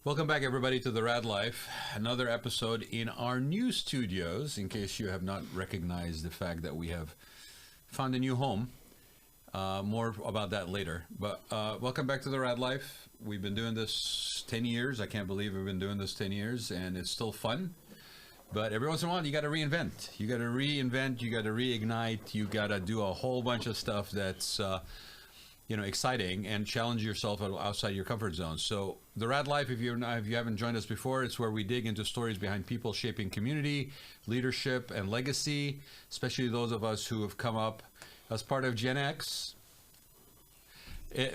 Welcome back, everybody, to the Raad Life. Another episode in our new studios, in case you have not recognized the fact that we have found a new home. More about that later. But welcome back to the Raad Life. We've been doing this 10 years. I can't believe we've been doing this 10 years, and it's still fun. But every once in a while, you got to reinvent. You got to reinvent. You got to reignite. You got to do a whole bunch of stuff that's exciting and challenge yourself outside your comfort zone. So the Raad Life, if you haven't joined us before, it's where we dig into stories behind people shaping community, leadership, and legacy, especially those of us who have come up as part of Gen X,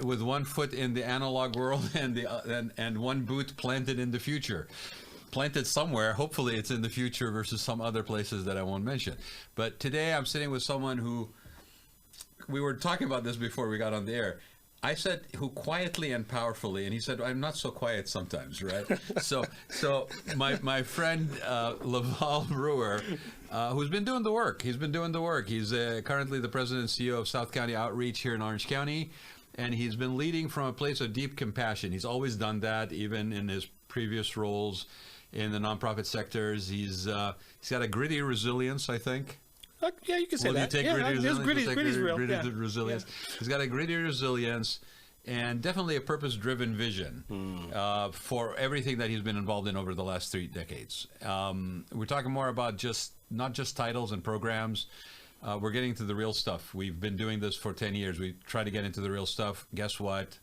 with one foot in the analog world and one boot planted in the future. Planted somewhere, hopefully it's in the future versus some other places that I won't mention. But today I'm sitting with someone who, we were talking about this before we got on the air. I said, who quietly and powerfully, and he said, I'm not so quiet sometimes, right? so my friend Laval Brewer, who's been doing the work. He's been doing the work. He's currently the president and CEO of South County Outreach here in Orange County, and he's been leading from a place of deep compassion. He's always done that, even in his previous roles in the nonprofit sectors. He's got a gritty resilience, I think. Yeah, you can say that. You take gritty's real. Resilience. Yeah. He's got a gritty resilience and definitely a purpose-driven vision for everything that he's been involved in over the last 3 decades. We're talking more about not just titles and programs. We're getting to the real stuff. We've been doing this for 10 years. We try to get into the real stuff. Guess what?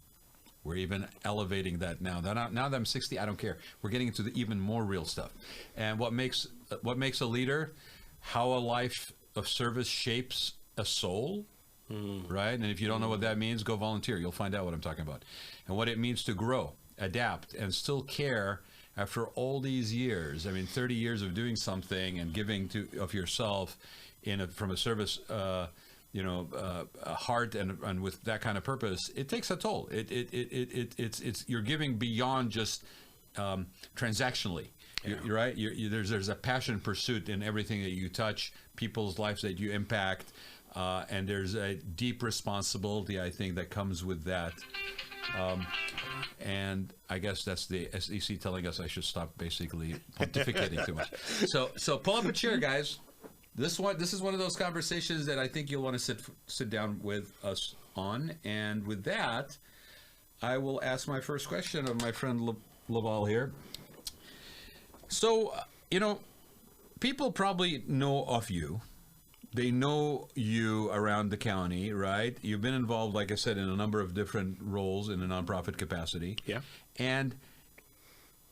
We're even elevating that now. Now that I'm 60, I don't care. We're getting into the even more real stuff. And what makes a leader, how a life of service shapes a soul, right? And if you don't know what that means, go volunteer. You'll find out what I'm talking about. And what it means to grow, adapt, and still care after all these years. I mean, 30 years of doing something and giving of yourself from a service a heart and with that kind of purpose, it takes a toll. It's you're giving beyond just transactionally. Yeah. You're right. There's a passion pursuit in everything that you touch, people's lives that you impact, and there's a deep responsibility, I think, that comes with that. And I guess that's the SEC telling us I should stop basically pontificating too much. So pull up a chair, guys. This is one of those conversations that I think you'll want to sit down with us on. And with that, I will ask my first question of my friend Laval here. So, people probably know of you. They know you around the county, right? You've been involved, like I said, in a number of different roles in a nonprofit capacity. Yeah. And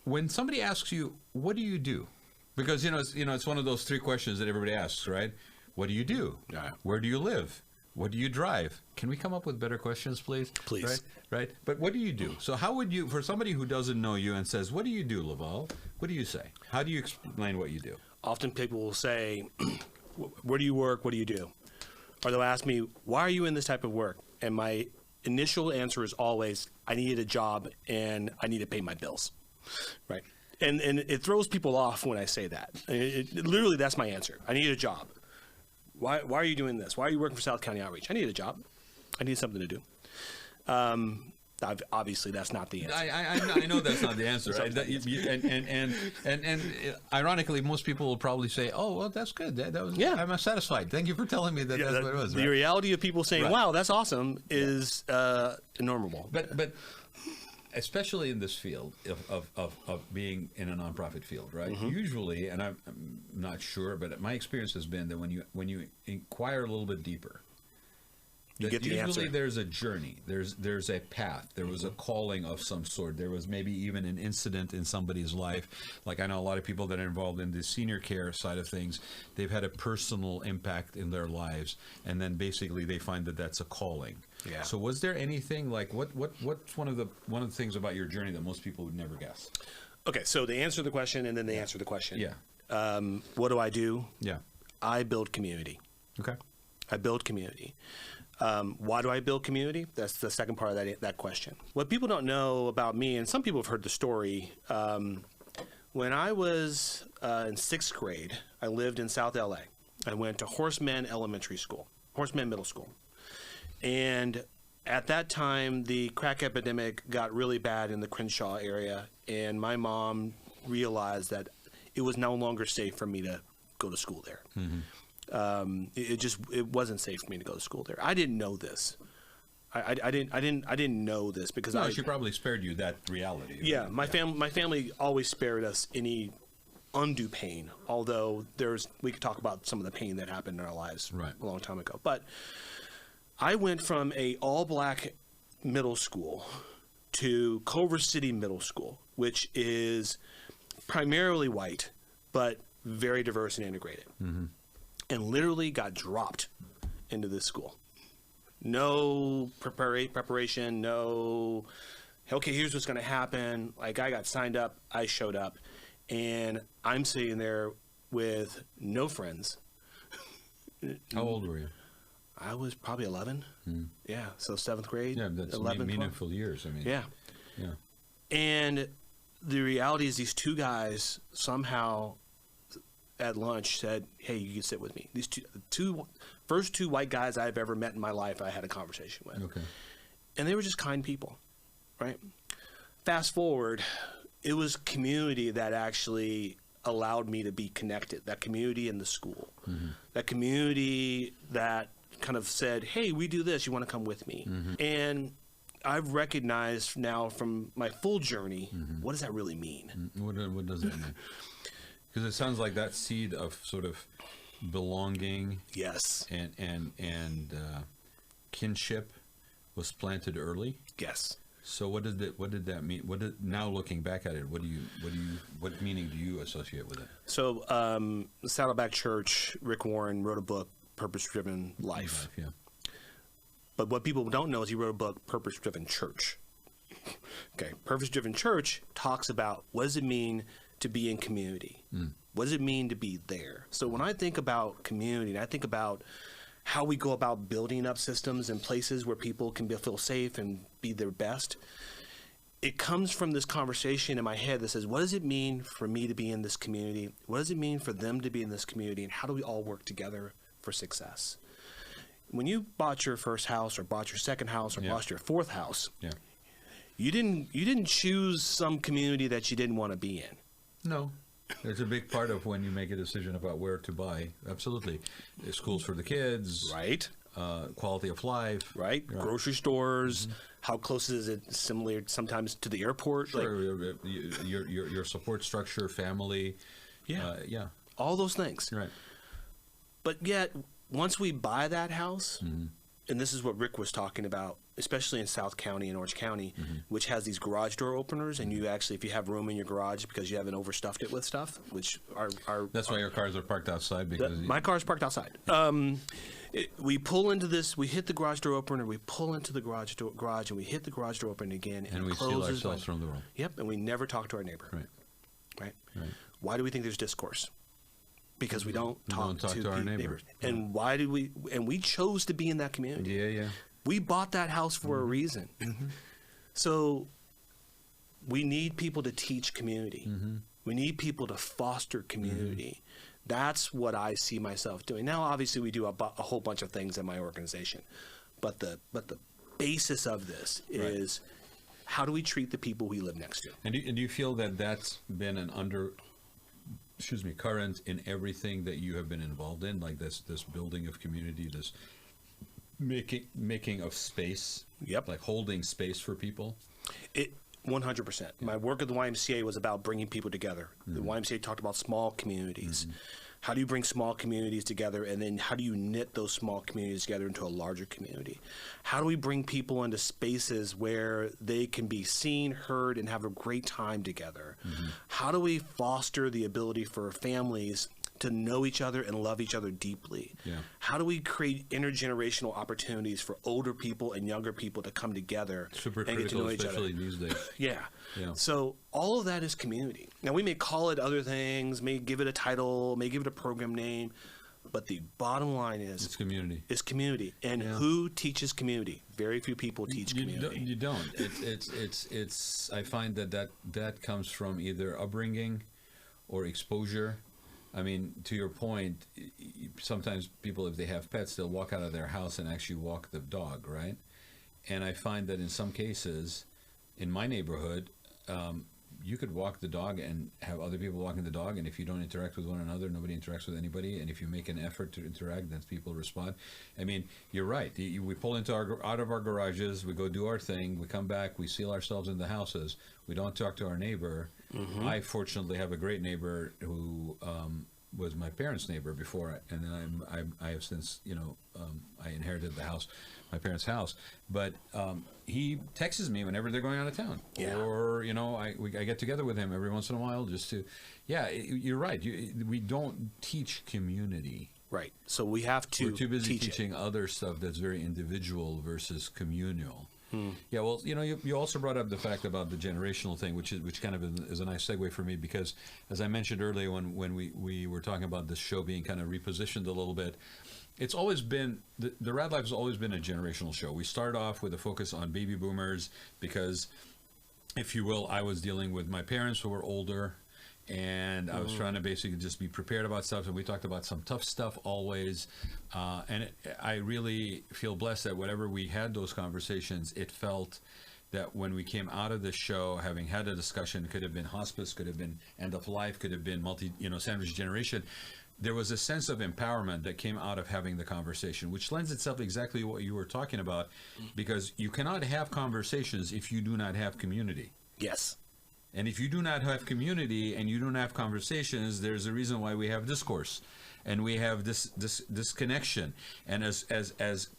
when somebody asks you, what do you do? Because, it's one of those 3 questions that everybody asks, right? What do you do? Yeah. Where do you live? What do you drive? Can we come up with better questions, please? Please. Right? But what do you do? So how would you, for somebody who doesn't know you and says, what do you do, Laval? What do you say? How do you explain what you do? Often people will say, where do you work? What do you do? Or they'll ask me, why are you in this type of work? And my initial answer is always, I needed a job and I need to pay my bills. Right? And it throws people off when I say that. Literally, that's my answer. I need a job. Why are you doing this? Why are you working for South County Outreach? I need a job. I need something to do. Obviously, that's not the answer. I know that's not the answer. Right? And ironically, most people will probably say, "Oh, well, that's good. That was. Yeah. I'm satisfied. Thank you for telling me that's what it was." The reality of people saying, "Wow, that's awesome," is innumerable. But especially in this field of being in a nonprofit field, right? Mm-hmm. Usually, and I'm not sure, but my experience has been that when you inquire a little bit deeper, you get the usually answer. There's a journey. There's a path. There was a calling of some sort. There was maybe even an incident in somebody's life. Like I know a lot of people that are involved in the senior care side of things. They've had a personal impact in their lives, and then basically they find that that's a calling. Yeah. So was there anything like what's one of the things about your journey that most people would never guess? Okay, so they answer the question and then they answer the question. Yeah. What do I do? Yeah. I build community. Okay. I build community. Why do I build community? That's the second part of that question. What people don't know about me, and some people have heard the story, when I was in 6th grade, I lived in South LA. I went to Horseman Middle School. And At that time, the crack epidemic got really bad in the Crenshaw area, and my mom realized that it was no longer safe for me to go to school there. It wasn't safe for me to go to school there. I didn't know this. I didn't know this because No, she probably spared you that reality. Yeah, my family always spared us any undue pain. Although we could talk about some of the pain that happened in our lives a long time ago. But I went from a all-black middle school to Culver City Middle School, which is primarily white, but very diverse and integrated. And literally got dropped into this school. No preparation, no, okay, here's what's going to happen. Like, I got signed up, I showed up, and I'm sitting there with no friends. How old were you? I was probably 11. Yeah, so 7th grade. Yeah, that's 11, meaningful years. I mean, yeah. And the reality is these two guys somehow at lunch said, hey, you can sit with me. These first two white guys I've ever met in my life, I had a conversation with. Okay. And they were just kind people, right? Fast forward, it was community that actually allowed me to be connected, that community in the school, that community that kind of said, hey, we do this, you want to come with me? And I've recognized now from my full journey, what does that really mean? What does that mean? Because it sounds like that seed of sort of belonging, yes, and kinship was planted early. Yes. So what did that mean? Now looking back at it, what meaning do you associate with it? So Saddleback Church, Rick Warren wrote a book, Purpose Driven Life. Yeah. But what people don't know is he wrote a book, Purpose Driven Church. Okay, Purpose Driven Church talks about what does it mean to be in community? What does it mean to be there? So when I think about community, and I think about how we go about building up systems and places where people can feel safe and be their best, it comes from this conversation in my head that says, what does it mean for me to be in this community? What does it mean for them to be in this community? And how do we all work together for success? When you bought your first house or bought your second house or bought your fourth house, you didn't choose some community that you didn't want to be in. No. It's a big part of when you make a decision about where to buy. Absolutely. Schools for the kids. Right. Quality of life. Right. Grocery stores. How close is it similar sometimes to the airport? Sure. Like, your support structure, family. Yeah. All those things. Right. But yet, once we buy that house, and this is what Rick was talking about, especially in South County and Orange County, which has these garage door openers, and you actually, if you have room in your garage because you haven't overstuffed it with stuff, which that's why your cars are parked outside, because my car's parked outside. We pull into this, we hit the garage door opener, we pull into the garage, and we hit the garage door opener again, and we steal ourselves from the world. Yep, and we never talk to our neighbor. Right. Why do we think there's discourse? Because we don't talk to our neighbors. And why do we? And we chose to be in that community. Yeah. We bought that house for a reason. So we need people to teach community. We need people to foster community. That's what I see myself doing. Now, obviously, we do a whole bunch of things in my organization, but the basis of this is how do we treat the people we live next to? And do you feel that that's been an current in everything that you have been involved in, like this building of community, this making of space, like holding space for people? 100%. My work at the YMCA was about bringing people together. The YMCA talked about small communities. How do you bring small communities together, and then how do you knit those small communities together into a larger community? How do we bring people into spaces where they can be seen, heard, and have a great time together? How do we foster the ability for families to know each other and love each other deeply? How do we create intergenerational opportunities for older people and younger people to come together and get to know each other? Especially these days. Yeah. So all of that is community. Now, we may call it other things, may give it a title, may give it a program name, but the bottom line is it's community. It's community. And who teaches community? Very few people teach community. You don't. It's I find that comes from either upbringing or exposure. I mean, to your point, sometimes people, if they have pets, they'll walk out of their house and actually walk the dog, right? And I find that in some cases, in my neighborhood, you could walk the dog and have other people walking the dog, and if you don't interact with one another, nobody interacts with anybody. And if you make an effort to interact, then people respond. I mean, you're right. We pull out of our garages, we go do our thing, we come back, we seal ourselves in the houses. We don't talk to our neighbor. I fortunately have a great neighbor who was my parents' neighbor before, and then I have since, I inherited the house, my parents' house. But he texts me whenever they're going out of town, or I get together with him every once in a while just to, you're right. We don't teach community. Right. So we have to. We're too busy teach teaching other stuff that's very individual versus communal. Yeah, well, you also brought up the fact about the generational thing, which kind of is a nice segue for me, because as I mentioned earlier when we were talking about this show being kind of repositioned a little bit, it's always been, the Raad Life has always been a generational show. We start off with a focus on baby boomers because, if you will, I was dealing with my parents who were older, and I was trying to basically just be prepared about stuff, and we talked about some tough stuff always, I really feel blessed that whenever we had those conversations, it felt that when we came out of the show, having had a discussion, could have been hospice, could have been end of life, could have been sandwich generation, there was a sense of empowerment that came out of having the conversation, which lends itself exactly to what you were talking about, because you cannot have conversations if you do not have community. Yes. And if you do not have community and you don't have conversations, there's a reason why we have discourse, and we have this connection. And as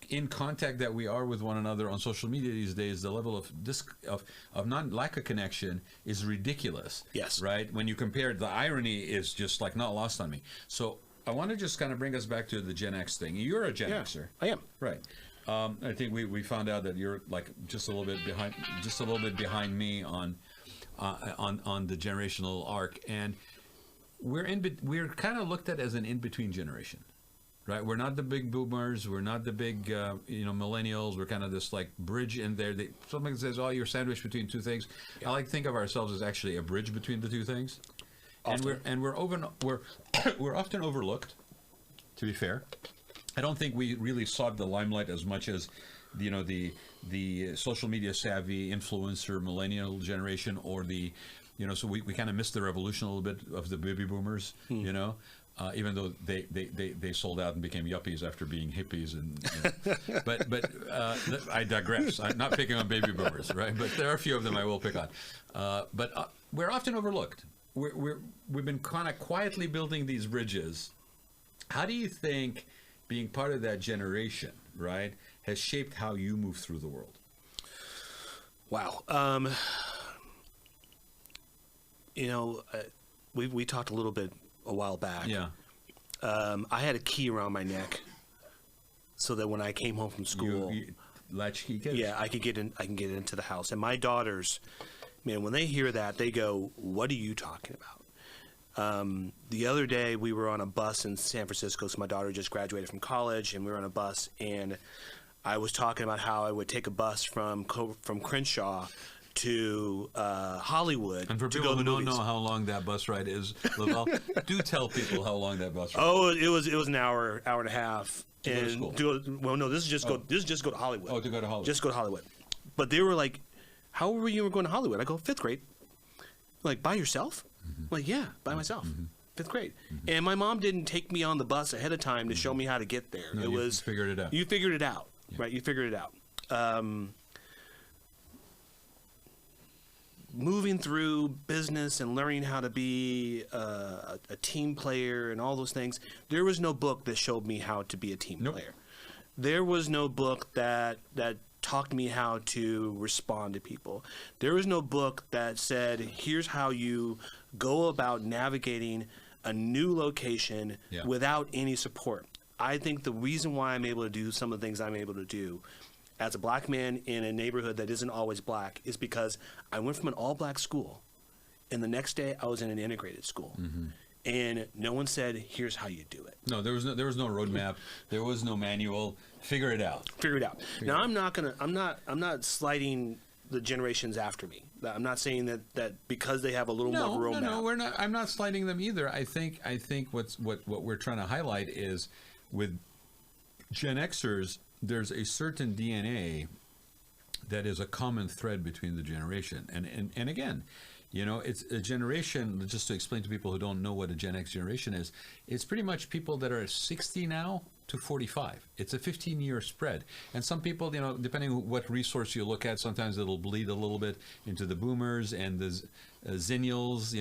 in contact that we are with one another on social media these days, the level of lack of connection is ridiculous. Yes. Right. When you compare it, the irony is just like not lost on me. So I want to just kind of bring us back to the Gen X thing. You're a Gen Xer. I am. Right. I think we found out that you're like just a little bit behind me on the generational arc, and we're kind of looked at as an in-between generation, right? We're not the big boomers, we're not the big millennials. We're kind of this like bridge in there. Something says, "Oh, you're sandwiched between two things." I like to think of ourselves as actually a bridge between the two things, Often. and we're often overlooked. To be fair, I don't think we really sought the limelight as much as the social media savvy influencer millennial generation, or so we kind of missed the revolution a little bit of the baby boomers, even though they sold out and became yuppies after being hippies, but I digress. I'm not picking on baby boomers, right? But there are a few of them I will pick on. But we're often overlooked. We've been kind of quietly building these bridges. How do you think being part of that generation, right, has shaped how you move through the world? Wow. We talked a little bit a while back. Yeah. I had a key around my neck so that when I came home from school, latchkey kids? Yeah, I can get into the house. And my daughters, man, when they hear that, they go, "What are you talking about?" The other day, we were on a bus in San Francisco. So my daughter just graduated from college, and we were on a bus, and I was talking about how I would take a bus from Crenshaw to Hollywood. And for to people go to who the don't movies. know how long that bus ride is, Laval, do tell people how long that bus ride is. Oh, it was an hour and a half. To go to school? This is just go to Hollywood. Oh, to go to Hollywood. Just go to Hollywood. But they were like, "How were you going to Hollywood?" I go, "5th grade." Like, by yourself? I'm like, yeah, by myself. 5th grade. And my mom didn't take me on the bus ahead of time to show me how to get there. No, you figured it out. You figured it out, right? You figured it out. Moving through business and learning how to be a team player and all those things, there was no book that showed me how to be a team player. There was no book that taught me how to respond to people. There was no book that said, here's how you go about navigating a new location without any support. I think the reason why I'm able to do some of the things I'm able to do as a black man in a neighborhood that isn't always black is because I went from an all-black school, and the next day I was in an integrated school. And no one said, here's how you do it. No, there was no roadmap. There was no manual. Figure it out. Figure it out. Now, I'm not slighting the generations after me. I'm not saying that because they have a little more roadmap. No, we're not. I'm not slighting them either. I think what we're trying to highlight is with Gen Xers, there's a certain DNA that is a common thread between the generation. And again, it's a generation, just to explain to people who don't know what a Gen X generation is, it's pretty much people that are 60 now to 45. It's a 15-year spread. And some people, depending on what resource you look at, sometimes it'll bleed a little bit into the boomers and the zennials,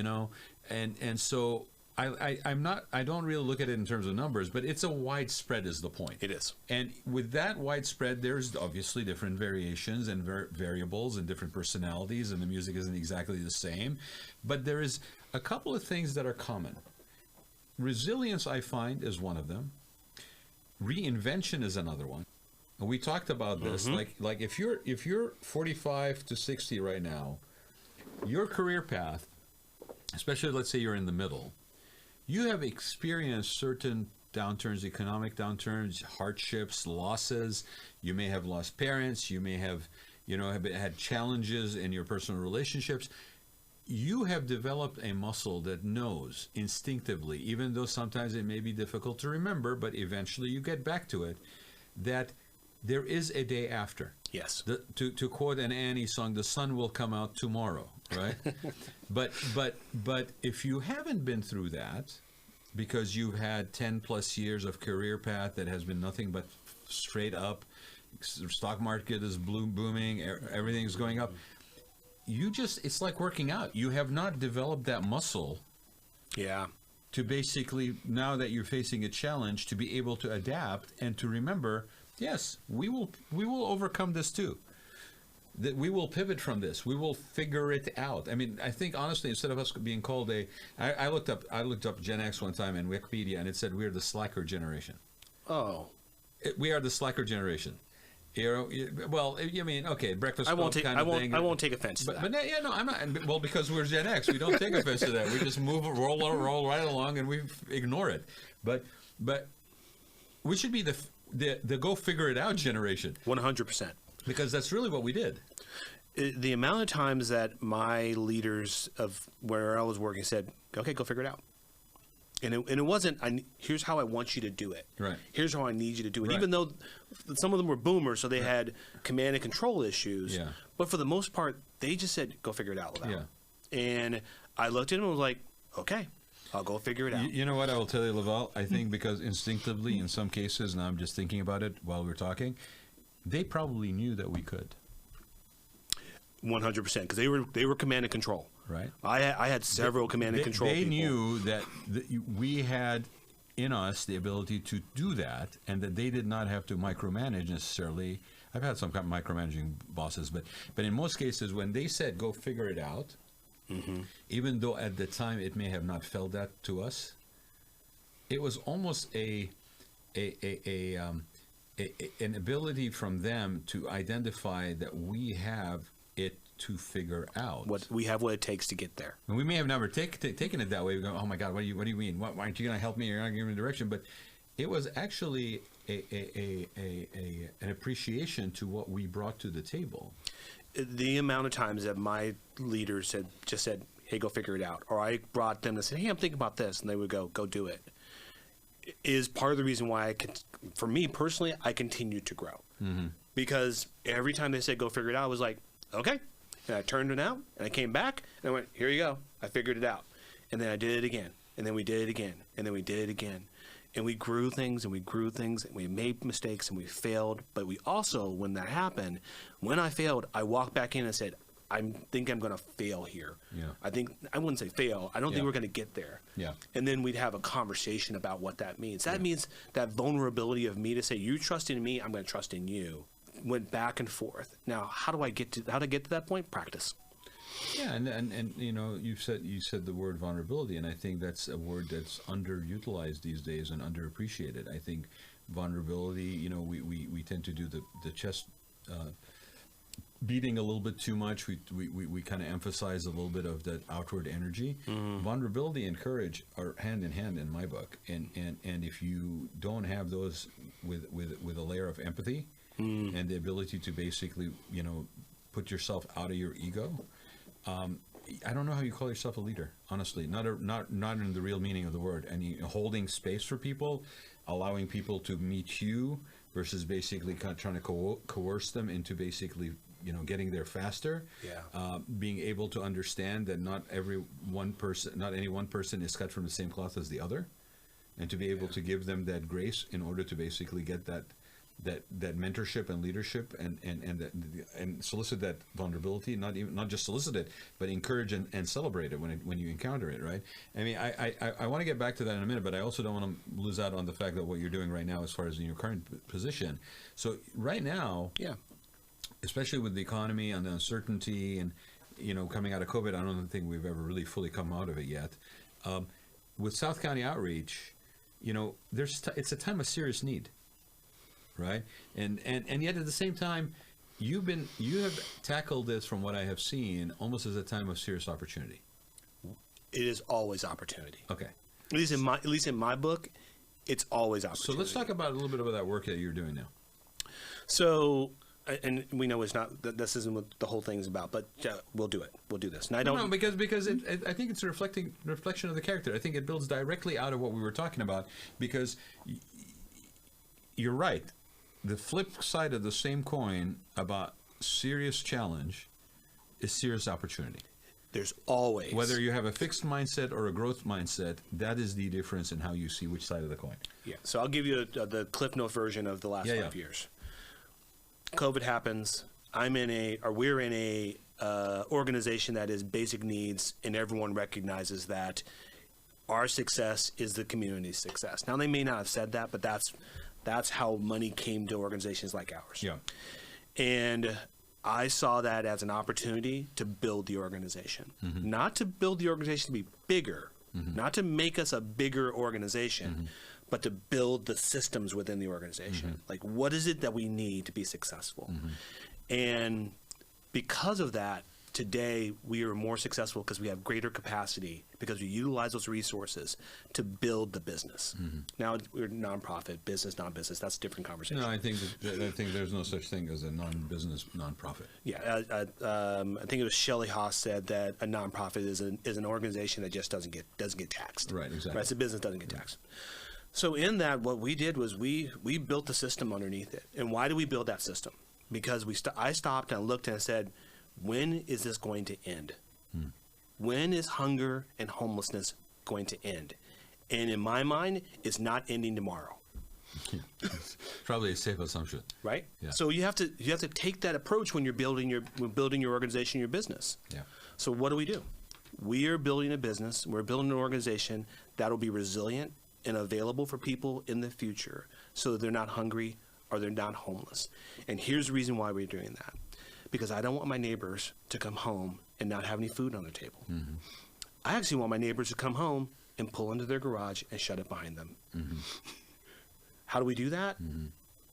and so I don't really look at it in terms of numbers, but it's a widespread is the point. It is. And with that widespread, there's obviously different variations and variables and different personalities, and the music isn't exactly the same. But there is a couple of things that are common. Resilience, I find, is one of them. Reinvention is another one. And we talked about this. Like if you're 45 to 60 right now, your career path, especially let's say you're in the middle, you have experienced certain downturns, economic downturns, hardships, losses. You may have lost parents. You may have, have had challenges in your personal relationships. You have developed a muscle that knows instinctively, even though sometimes it may be difficult to remember, but eventually you get back to it, that there is a day after. Yes. To quote an Annie song, the sun will come out tomorrow, right? but if you haven't been through that, because you've had 10 plus years of career path that has been nothing but straight up, stock market is booming, everything's going up, it's like working out. You have not developed that muscle. Yeah. To basically, now that you're facing a challenge, to be able to adapt and to remember, yes, we will overcome this too. That we will pivot from this. We will figure it out. I mean, I think honestly, instead of us being called I looked up Gen X one time in Wikipedia, and it said we're the slacker generation. Oh. We are the slacker generation. Well, I mean, okay, breakfast I won't club take. kind I of won't. thing. I won't take offense to that. But yeah, no, I'm not. Well, because we're Gen X, we don't take offense to that. We just roll right along, and we ignore it. But we should be the go figure it out generation. 100%. Because that's really what we did. The amount of times that my leaders of where I was working said, "Okay, go figure it out." And it wasn't, here's how I want you to do it. Right. Here's how I need you to do it. Right. Even though some of them were boomers, so they had command and control issues. Yeah. But for the most part, they just said, go figure it out, Laval. Yeah. And I looked at them and was like, okay, I'll go figure it out. You know what I will tell you, Laval? I think because instinctively, in some cases, and I'm just thinking about it while we're talking, they probably knew that we could. 100%, because they were command and control. Right. I had several command and control They people. knew that we had in us the ability to do that, and that they did not have to micromanage necessarily. I've had some kind of micromanaging bosses, but in most cases, when they said go figure it out, even though at the time it may have not felt that to us, it was almost an ability from them to identify that we have it to figure out. What it takes to get there. And we may have never taken it that way. We go, oh my God, what do you mean? Why aren't you going to help me? You're not giving me direction. But it was actually an appreciation to what we brought to the table. The amount of times that my leaders just said, hey, go figure it out. Or I brought them and said, hey, I'm thinking about this. And they would go do it. Is part of the reason why for me personally, I continued to grow. Mm-hmm. Because every time they said, go figure it out, I was like, okay. And I turned it out, and I came back, and I went, here you go. I figured it out. And then I did it again. And then we did it again. And then we did it again. And we grew things, and we grew things, and we made mistakes, and we failed. But we also, when that happened, when I failed, I walked back in and said, I think I'm going to fail here. Yeah. I wouldn't say fail. I don't think we're going to get there. Yeah. And then we'd have a conversation about what that means. That means that vulnerability of me to say, you trust in me, I'm going to trust in you. Went back and forth. Now, how to get to that point? Practice. Yeah, and you said the word vulnerability, and I think that's a word that's underutilized these days and underappreciated. I think vulnerability, we tend to do the chest beating a little bit too much. We kind of emphasize a little bit of that outward energy. Mm-hmm. Vulnerability and courage are hand in hand in my book, and if you don't have those with a layer of empathy. And the ability to basically, put yourself out of your ego. I don't know how you call yourself a leader, honestly. Not in the real meaning of the word. And holding space for people, allowing people to meet you, versus basically kind of trying to coerce them into basically getting there faster. Being able to understand that not any one person is cut from the same cloth as the other, and to be able to give them that grace in order to basically get that mentorship and leadership and solicit that vulnerability, not just solicit it, but encourage and celebrate it when you encounter it, right? I mean, I want to get back to that in a minute, but I also don't want to lose out on the fact that what you're doing right now as far as in your current position. So right now, especially with the economy and the uncertainty and coming out of COVID, I don't think we've ever really fully come out of it yet. With South County Outreach, it's a time of serious need. Right, and yet at the same time, you have tackled this, from what I have seen, almost as a time of serious opportunity. It is always opportunity. Okay. At least in my book, it's always opportunity. So let's talk about a little bit about that work that you're doing now. So, and we know it's not this isn't what the whole thing is about, but we'll do it. We'll do this. And I don't because I think it's a reflection of the character. I think it builds directly out of what we were talking about, because you're right. The flip side of the same coin about serious challenge is serious opportunity. There's always, whether you have a fixed mindset or a growth mindset, that is the difference in how you see which side of the coin. Yeah. So I'll give you the Cliff Note version of the last 5 years. COVID happens. We're in a organization that is basic needs, and everyone recognizes that our success is the community's success. Now, they may not have said that, but that's how money came to organizations like ours. Yeah. And I saw that as an opportunity to build the organization. Mm-hmm. Not to build the organization to be bigger, mm-hmm. not to make us a bigger organization, mm-hmm. but to build the systems within the organization. Mm-hmm. Like, what is it that we need to be successful? Mm-hmm. And because of that, today we are more successful because we have greater capacity, because we utilize those resources to build the business. Mm-hmm. Now we're nonprofit, business, non-business. That's a different conversation. No, I think there's no such thing as a non-business nonprofit. Yeah, I think it was Shelley Haas said that a nonprofit is an organization that just doesn't get taxed. Right, exactly. Right, it's a business doesn't get taxed. So in that, what we did was we built the system underneath it. And why did we build that system? Because I stopped and looked and said, when is this going to end? When is hunger and homelessness going to end? And in my mind, it's not ending tomorrow. Probably a safe assumption, right? Yeah. So you have to take that approach when you're building your organization, your business. Yeah. So what do? We are building a business. We're building an organization that will be resilient and available for people in the future, so that they're not hungry or they're not homeless. And here's the reason why we're doing that. Because I don't want my neighbors to come home and not have any food on their table. Mm-hmm. I actually want my neighbors to come home and pull into their garage and shut it behind them. Mm-hmm. How do we do that? Mm-hmm.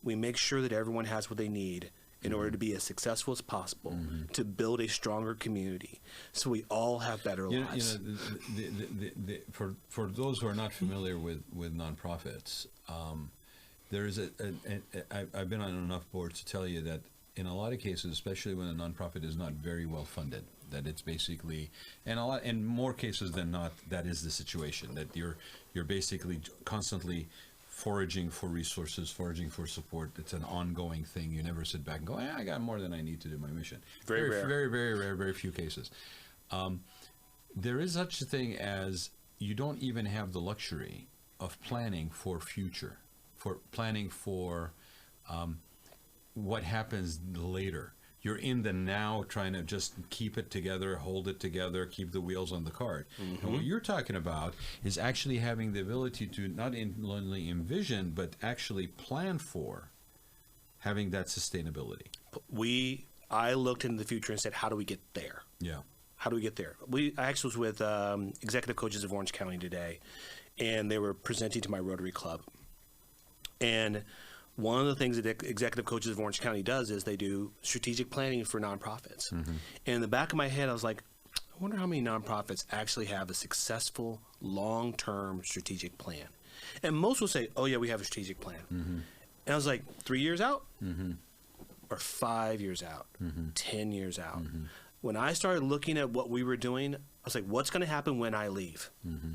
We make sure that everyone has what they need in order to be as successful as possible, to build a stronger community, so we all have better lives. For those who are not familiar with nonprofits, there is I've been on enough boards to tell you that in a lot of cases, especially when a nonprofit is not very well funded, that it's basically, in more cases than not, that is the situation, that you're basically constantly foraging for resources, foraging for support. It's an ongoing thing. You never sit back and go, I got more than I need to do my mission. Very rare. Very, very rare, very few cases. There is such a thing as you don't even have the luxury of planning for future, for planning for what happens later. You're in the now, trying to just keep it together, hold it together, keep the wheels on the cart. Mm-hmm. And what you're talking about is actually having the ability to not only envision, but actually plan for having that sustainability. I looked into the future and said, how do we get there? Yeah. How do we get there? I actually was with executive coaches of Orange County today, and they were presenting to my Rotary Club. And one of the things that executive coaches of Orange County does is they do strategic planning for nonprofits. Mm-hmm. And in the back of my head, I was like, I wonder how many nonprofits actually have a successful long-term strategic plan. And most will say, oh, yeah, we have a strategic plan. Mm-hmm. And I was like, 3 years out? Mm-hmm. Or 5 years out? Mm-hmm. 10 years out? Mm-hmm. When I started looking at what we were doing, I was like, what's going to happen when I leave? Mm-hmm.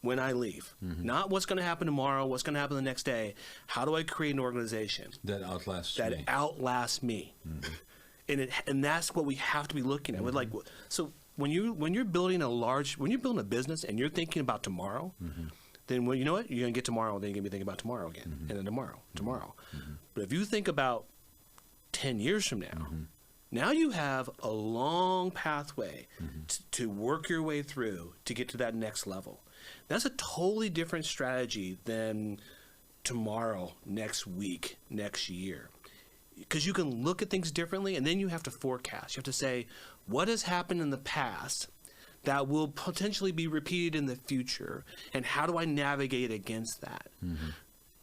when I leave. Not what's going to happen tomorrow, what's going to happen the next day. How do I create an organization That outlasts that me. outlasts me? And that's what we have to be looking at. We're like, so when you're building a business and you're thinking about tomorrow, then you know what? You're going to get tomorrow, and then you're going to be thinking about tomorrow again, and then tomorrow. But if you think about 10 years from now, now you have a long pathway to work your way through to get to that next level. That's a totally different strategy than tomorrow, next week, next year. Because you can look at things differently, and then you have to forecast. You have to say, what has happened in the past that will potentially be repeated in the future, and how do I navigate against that?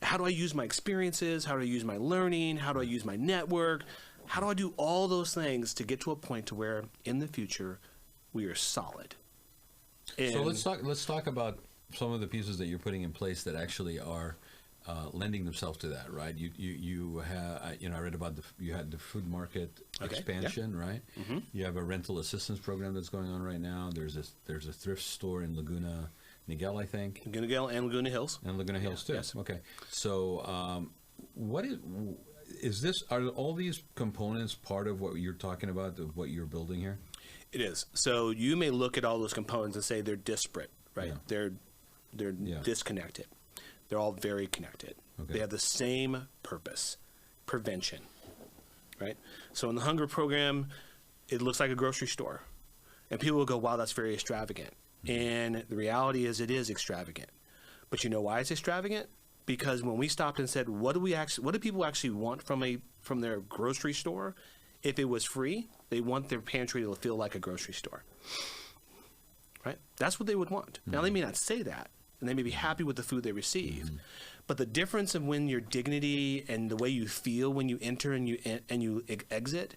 How do I use my experiences? How do I use my learning? How do I use my network? How do I do all those things to get to a point to where in the future we are solid? So let's talk about some of the pieces that you're putting in place that actually are lending themselves to that, right? You have, I read about you had the food market expansion, right? You have a rental assistance program that's going on right now. There's a thrift store in Laguna Niguel, I think. Laguna Niguel and Laguna Hills. And Laguna Hills too. Yes. Okay. So what is this? Are all these components part of what you're talking about, of what you're building here? It is. So you may look at all those components and say they're disparate, right? Yeah. They're disconnected. They're all very connected. Okay. They have the same purpose, prevention, right? So in the hunger program, it looks like a grocery store. And people will go, wow, that's very extravagant. And the reality is it is extravagant. But you know why it's extravagant? Because when we stopped and said, what do people actually want from their grocery store? If it was free, they want their pantry to feel like a grocery store, right? That's what they would want. Now, they may not say that, and they may be happy with the food they receive, but the difference of when your dignity and the way you feel when you enter and you exit,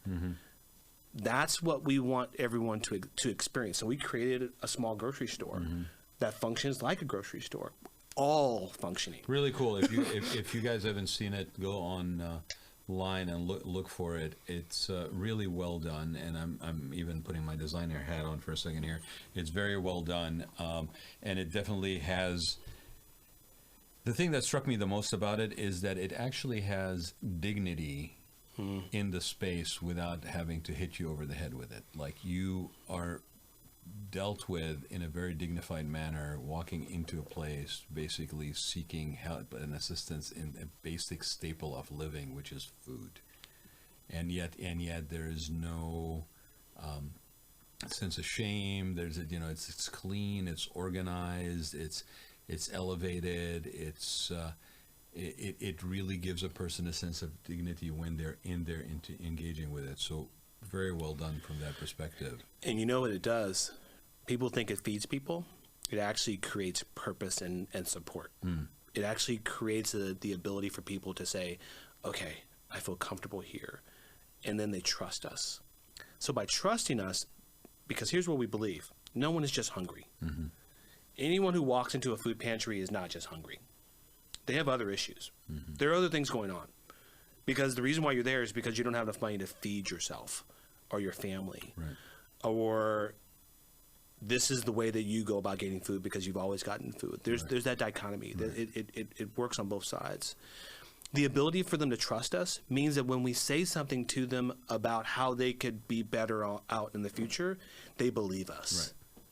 that's what we want everyone to experience. So we created a small grocery store that functions like a grocery store, all functioning. Really cool. If you guys haven't seen it, go on line and look for it. It's really well done, and I'm even putting my designer hat on for a second here. It's very well done, and it definitely has. The thing that struck me the most about it is that it actually has dignity in the space without having to hit you over the head with it. Like, you are dealt with in a very dignified manner, walking into a place, basically seeking help and assistance in a basic staple of living, which is food. And yet there is no sense of shame. There's it's clean, it's organized, it's elevated, it really gives a person a sense of dignity when they're in there into engaging with it. So very well done from that perspective. And you know what it does? People think it feeds people. It actually creates purpose and support. It actually creates the ability for people to say, okay, I feel comfortable here. And then they trust us. So by trusting us, because here's what we believe, no one is just hungry. Anyone who walks into a food pantry is not just hungry. They have other issues. There are other things going on. Because the reason why you're there is because you don't have enough money to feed yourself or your family. Right. Or this is the way that you go about getting food because you've always gotten food. There's that dichotomy. Right. It works on both sides. The ability for them to trust us means that when we say something to them about how they could be better out in the future, they believe us. Right.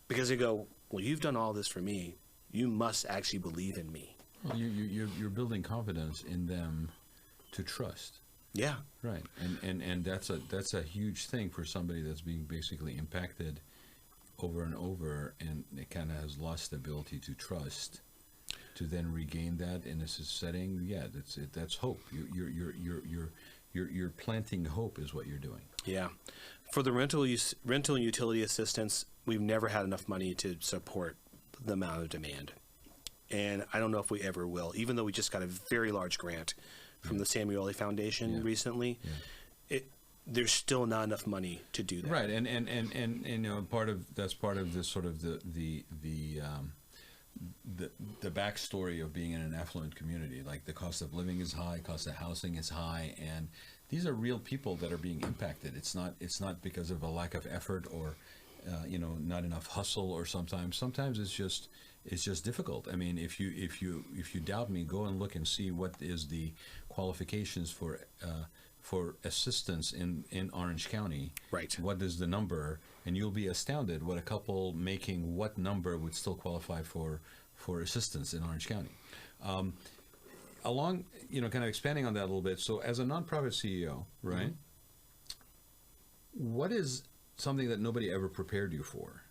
Because they go, well, you've done all this for me. You must actually believe in me. Well, you're building confidence in them to trust. Yeah. Right. And that's a huge thing for somebody that's being basically impacted over and over, and it kind of has lost the ability to trust, to then regain that in a setting. Yeah, that's hope. You're planting hope is what you're doing. Yeah. For the rental and utility assistance, we've never had enough money to support the amount of demand. And I don't know if we ever will, even though we just got a very large grant from the Samueli Foundation recently. There's still not enough money to do that. Right, and that's part of this sort of the backstory of being in an affluent community. Like, the cost of living is high, cost of housing is high, and these are real people that are being impacted. It's not because of a lack of effort or not enough hustle, or sometimes it's just difficult. I mean, if you doubt me, go and look and see what is the qualifications for assistance in Orange County. Right. What is the number? And you'll be astounded what a couple making what number would still qualify for assistance in Orange County. Along, kind of expanding on that a little bit. So, as a nonprofit CEO, right? What is something that nobody ever prepared you for?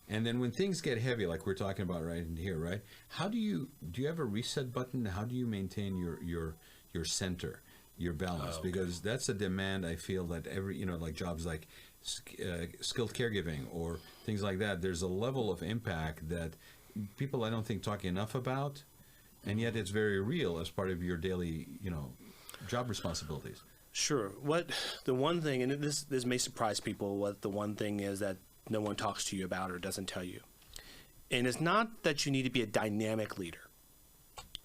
And then when things get heavy, like we're talking about right in here, right? How do you have a reset button? How do you maintain your center, your balance? Okay. Because that's a demand I feel that every, like jobs like skilled caregiving or things like that, there's a level of impact that people I don't think talk enough about, and yet it's very real as part of your daily, job responsibilities. Sure. What the one thing, and this may surprise people, what the one thing is that no one talks to you about or doesn't tell you. And it's not that you need to be a dynamic leader,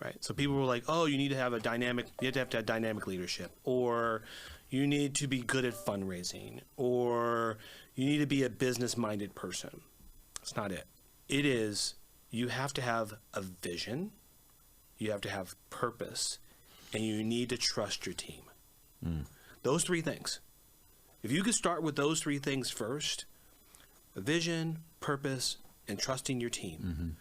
right? So people were like, oh, you have to have dynamic leadership, or you need to be good at fundraising, or you need to be a business-minded person. That's not it. It is, you have to have a vision, you have to have purpose, and you need to trust your team. Those three things. If you could start with those three things first, a vision, purpose, and trusting your team,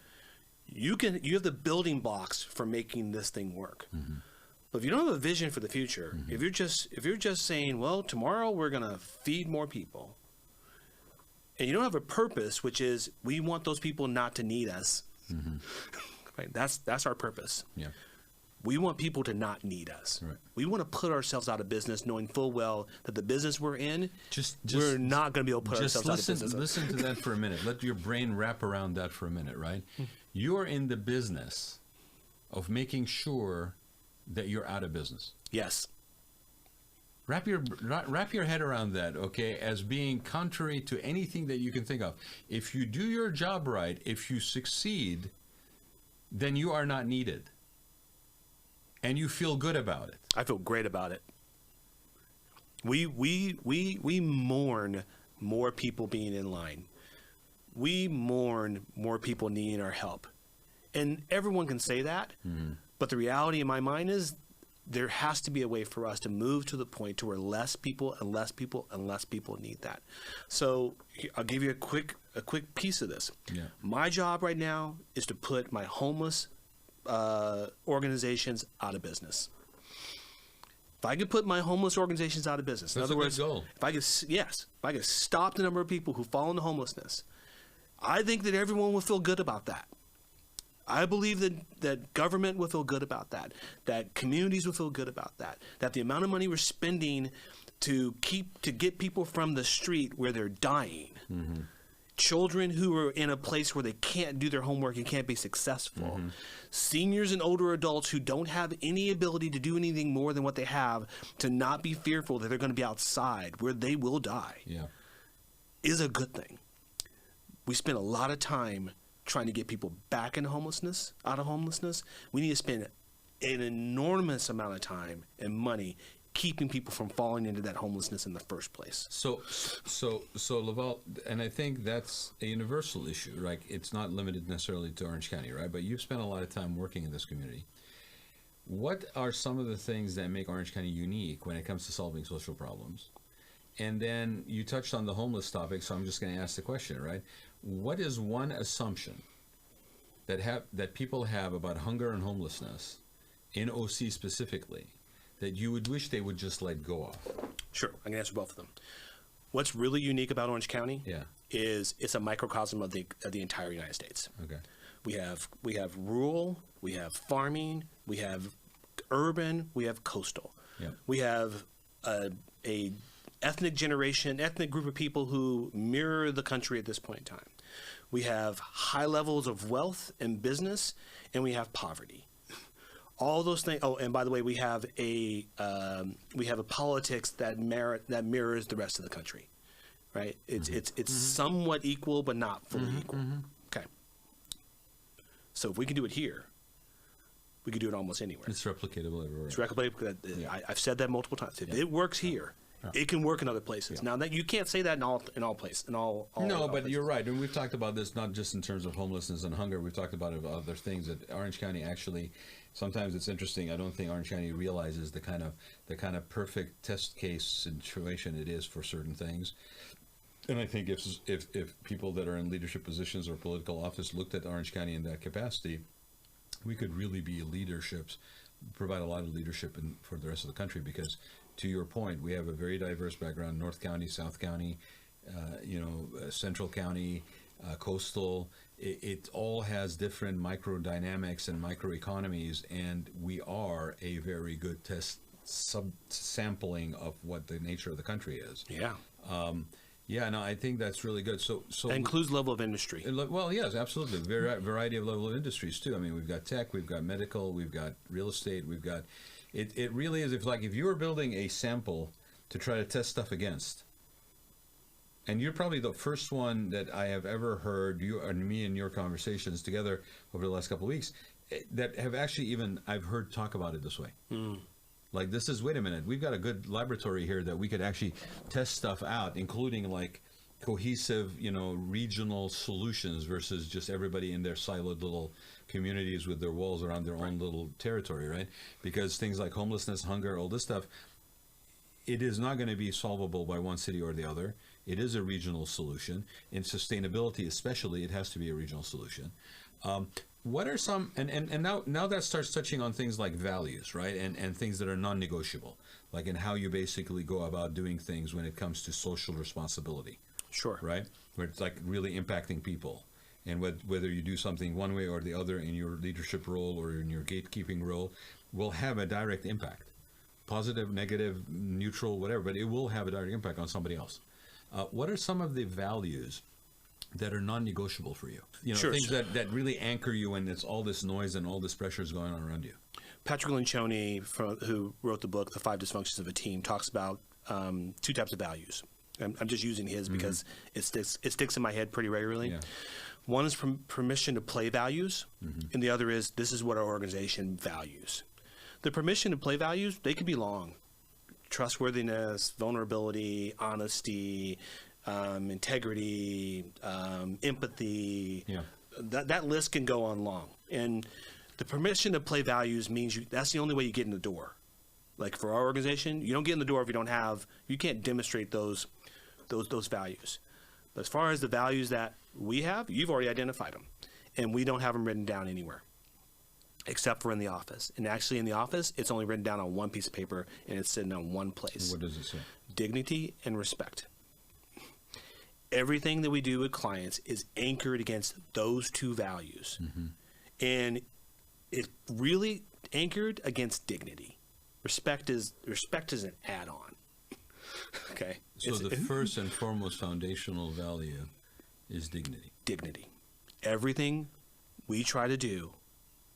you have the building blocks for making this thing work. But if you don't have a vision for the future, if you're just saying, well, tomorrow we're gonna feed more people, and you don't have a purpose, which is we want those people not to need us, right? That's our purpose. Yeah. We want people to not need us. Right. We want to put ourselves out of business, knowing full well that the business we're in, Just we're not going to be able to put ourselves out of business. Listen to that for a minute. Let your brain wrap around that for a minute, right? You are in the business of making sure that you're out of business. Yes. Wrap your head around that, okay, as being contrary to anything that you can think of. If you do your job right, if you succeed, then you are not needed. And you feel good about it. I feel great about it. We mourn more people being in line. We mourn more people needing our help. And everyone can say that, but the reality in my mind is there has to be a way for us to move to the point to where less people and less people and less people need that. So I'll give you a quick piece of this. Yeah. My job right now is to put my homeless organizations out of business. If I could put my homeless organizations out of business, in other words, goal. if I could stop the number of people who fall into homelessness, I think that everyone will feel good about that. I believe that government will feel good about that, that communities will feel good about that, that the amount of money we're spending to get people from the street where they're dying, children who are in a place where they can't do their homework and can't be successful, seniors and older adults who don't have any ability to do anything more than what they have, to not be fearful that they're going to be outside where they will die, is a good thing. We spend a lot of time trying to get people back into homelessness, out of homelessness. We need to spend an enormous amount of time and money keeping people from falling into that homelessness in the first place. So Laval, and I think that's a universal issue, right? It's not limited necessarily to Orange County, right? But you've spent a lot of time working in this community. What are some of the things that make Orange County unique when it comes to solving social problems? And then you touched on the homeless topic, so I'm just going to ask the question, right? What is one assumption that people have about hunger and homelessness in OC specifically that you would wish they would just let go of? Sure, I can answer both of them. What's really unique about Orange County is it's a microcosm of the entire United States. Okay. We have rural, we have farming, we have urban, we have coastal. Yeah. We have a ethnic group of people who mirror the country at this point in time. We have high levels of wealth and business, and we have poverty. All those things. Oh, and by the way, we have a politics that mirrors the rest of the country, right? It's somewhat equal, but not fully equal. Okay. So if we can do it here, we can do it almost anywhere. It's replicatable everywhere. It's replicatable. I've said that multiple times. If it works here, It can work in other places. Now that you can't say that in all places. No, but places. you're right, and we've talked about this not just in terms of homelessness and hunger. We've talked about other things that Orange County actually. Sometimes it's interesting. I don't think Orange County realizes the kind of perfect test case situation it is for certain things. And I think if people that are in leadership positions or political office looked at Orange County in that capacity, we could really be provide a lot of leadership for the rest of the country. Because, to your point, we have a very diverse background: North County, South County, Central County, coastal. It all has different microdynamics and microeconomies, and we are a very good test sampling of what the nature of the country is. Yeah. Yeah, no, I think that's really good. So that includes level of industry. Well, yes, absolutely. Variety of level of industries too. I mean, we've got tech, we've got medical, we've got real estate, we've got. It really is. If you were building a sample to try to test stuff against, and you're probably the first one that I have ever heard you and me and your conversations together over the last couple of weeks that have actually I've heard talk about it this way. Like, this is, wait a minute, we've got a good laboratory here that we could actually test stuff out, including like cohesive, regional solutions versus just everybody in their siloed little communities with their walls around their own little territory, right? Because things like homelessness, hunger, all this stuff, it is not going to be solvable by one city or the other. It is a regional solution. In sustainability especially, it has to be a regional solution. What are some, and now that starts touching on things like values, right? And things that are non-negotiable, like in how you basically go about doing things when it comes to social responsibility. Sure. Right? Where it's like really impacting people. And whether you do something one way or the other in your leadership role or in your gatekeeping role will have a direct impact. Positive, negative, neutral, whatever, but it will have a direct impact on somebody else. What are some of the values that are non-negotiable for you? Sure. Things that really anchor you when it's all this noise and all this pressure is going on around you. Patrick Lencioni, who wrote the book, The 5 Dysfunctions of a Team, talks about 2 types of values. I'm just using his because it sticks in my head pretty regularly. Yeah. One is permission to play values, and the other is this is what our organization values. The permission to play values, they can be long. Trustworthiness, vulnerability, honesty, integrity, empathy. Yeah. That list can go on long. And the permission to play values means that's the only way you get in the door. Like for our organization, you don't get in the door if you can't demonstrate those values. But as far as the values that we have, you've already identified them. And we don't have them written down anywhere, except for in the office. And actually in the office, it's only written down on one piece of paper, and it's sitting on one place. What does it say? Dignity and respect. Everything that we do with clients is anchored against those 2 values. And it's really anchored against dignity. Respect is an add-on. Okay? So the first and foremost foundational value is dignity. Dignity. Everything we try to do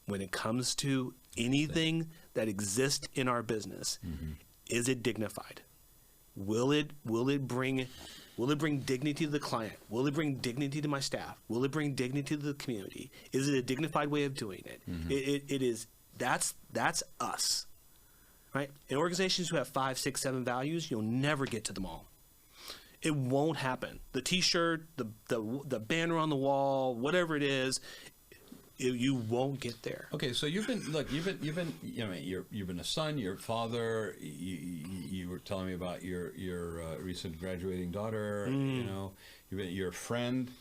when it comes to anything that exists in our business, is it dignified? Will it bring dignity to the client? Will it bring dignity to my staff? Will it bring dignity to the community? Is it a dignified way of doing it? It is. That's us, right? In organizations who have 5, 6, 7 values, you'll never get to them all. It won't happen. The T-shirt, the banner on the wall, whatever it is, you won't get there. Okay, so you've been you've been a son, your father. You were telling me about your recent graduating daughter. You're a friend.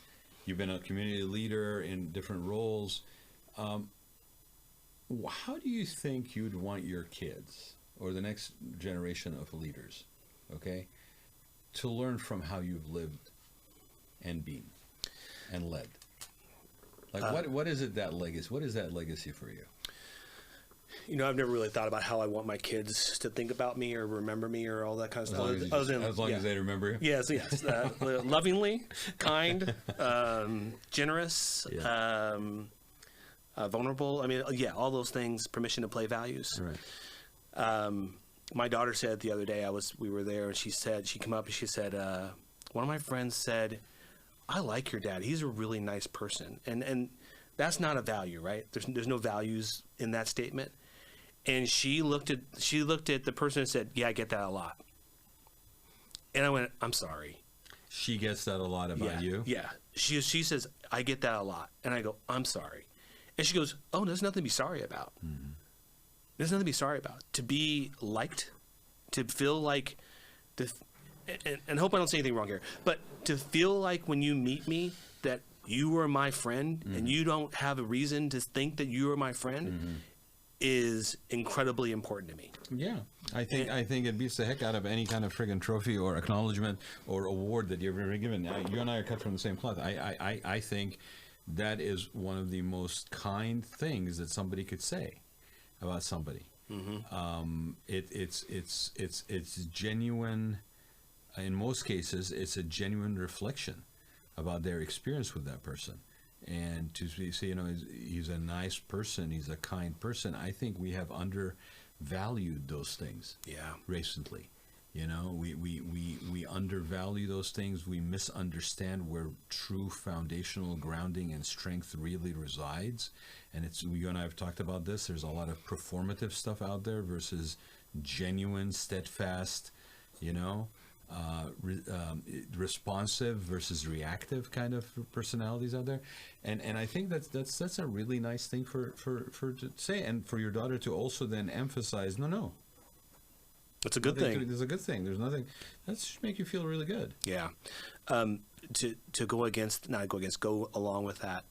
You've been a community leader in different roles. How do you think you'd want your kids or the next generation of leaders, okay, to learn from how you've lived and been and led? Like, what is it that legacy? What is that legacy for you? I've never really thought about how I want my kids to think about me or remember me or all that kind of stuff. As long as they remember you? Yes. Lovingly, kind, generous, vulnerable. I mean, all those things, permission to play values. Right. My daughter said the other day, we were there, and she came up and she said, one of my friends said, I like your dad. He's a really nice person. And that's not a value, right? There's no values in that statement. And she looked at the person and said, yeah, I get that a lot. And I went, I'm sorry. She gets that a lot about you? Yeah. She says, I get that a lot. And I go, I'm sorry. And she goes, oh, there's nothing to be sorry about. Mm-hmm. There's nothing to be sorry about. To be liked, to feel like, and hope I don't say anything wrong here, but to feel like when you meet me that you are my friend and you don't have a reason to think that you are my friend is incredibly important to me. Yeah. I think it beats the heck out of any kind of friggin' trophy or acknowledgement or award that you've ever given. You and I are cut from the same cloth. I think that is one of the most kind things that somebody could say about somebody. Mm-hmm. It's genuine. In most cases, it's a genuine reflection about their experience with that person. And to say, he's a nice person, he's a kind person. I think we have undervalued those things. Yeah. Recently, we undervalue those things. We misunderstand where true foundational grounding and strength really resides. And you and I have talked about this. There's a lot of performative stuff out there versus genuine, steadfast, responsive versus reactive kind of personalities out there, and I think that's a really nice thing for to say, and for your daughter to also then emphasize. No, that's a good thing. It's a good thing. There's nothing that should make you feel really good. Yeah, to go along with that.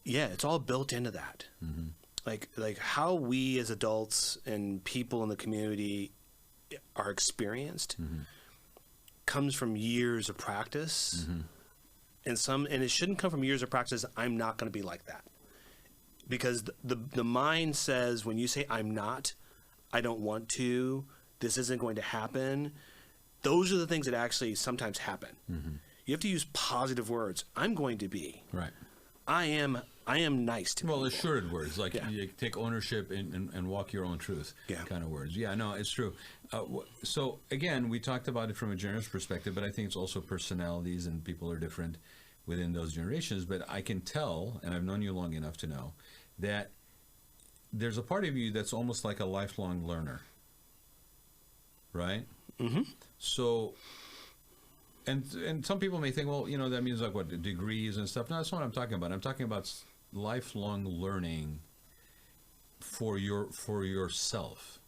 It's all built into that. Mm-hmm. Like how we as adults and people in the community are experienced. Mm-hmm. Comes from years of practice, and it shouldn't come from years of practice. I'm not going to be like that, because the mind says when you say I'm not, I don't want to, this isn't going to happen. Those are the things that actually sometimes happen. Mm-hmm. You have to use positive words. I'm going to be right. I am nice to people. Assured words, like you take ownership and walk your own truth kind of words. Yeah, no, it's true. So, again, we talked about it from a generous perspective, but I think it's also personalities and people are different within those generations. But I can tell, and I've known you long enough to know, that there's a part of you that's almost like a lifelong learner, right? Mm-hmm. So... And some people may think, well, that means like what, degrees and stuff. No, that's not what I'm talking about. I'm talking about lifelong learning for yourself.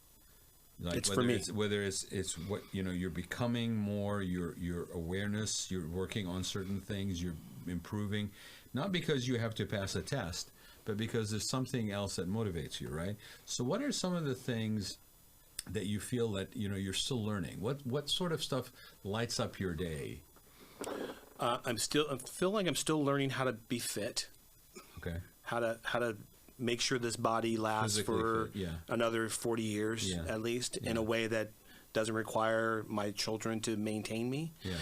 Like it's for me. Whether it's what you're becoming more, your awareness, you're working on certain things, you're improving, not because you have to pass a test, but because there's something else that motivates you, right? So what are some of the things that you feel that you're still learning? What sort of stuff lights up your day? I feel like I'm still learning how to be fit. Okay. How to make sure this body lasts physically for another 40 years at least in a way that doesn't require my children to maintain me. Yeah.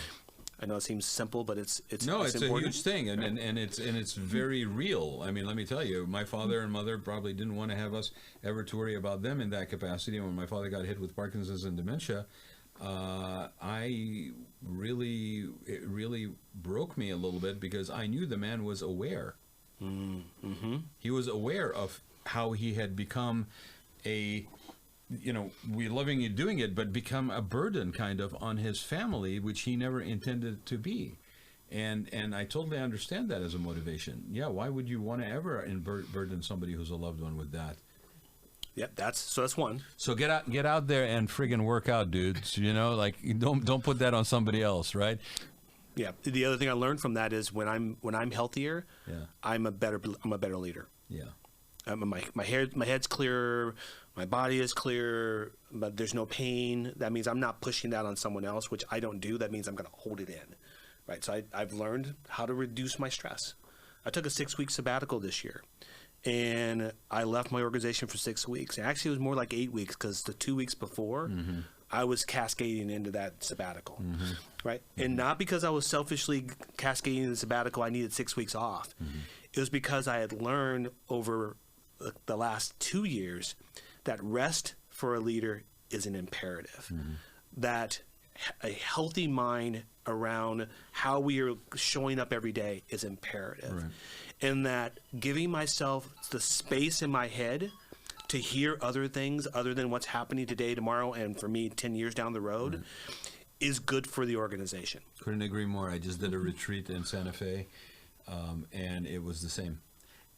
I know it seems simple, but it's important. A huge thing, and it's very real. I mean, let me tell you, my father and mother probably didn't want to have us ever to worry about them in that capacity. When my father got hit with Parkinson's and dementia, it really broke me a little bit because I knew the man was aware. Mm-hmm. He was aware of how he had become we loving you doing it, but become a burden kind of on his family, which he never intended to be. And I totally understand that as a motivation. Yeah, why would you want to ever burden somebody who's a loved one with that? Yep, that's one. So get out there and friggin' work out, dudes. Don't put that on somebody else, right? Yeah. The other thing I learned from that is when I'm healthier, I'm a better leader. Yeah. My head's clearer, my body is clear, but there's no pain. That means I'm not pushing that on someone else, which I don't do. That means I'm going to hold it in, right? So I've learned how to reduce my stress. I took a 6-week sabbatical this year, and I left my organization for 6 weeks. Actually, it was more like 8 weeks because the 2 weeks before, I was cascading into that sabbatical, right? And not because I was selfishly cascading into the sabbatical, I needed 6 weeks off. It was because I had learned over the last 2 years that rest for a leader is an imperative. That a healthy mind around how we are showing up every day is imperative. Right. And that giving myself the space in my head to hear other things other than what's happening today, tomorrow, and for me, 10 years down the road, is good for the organization. Couldn't agree more. I just did a retreat in Santa Fe, and it was the same.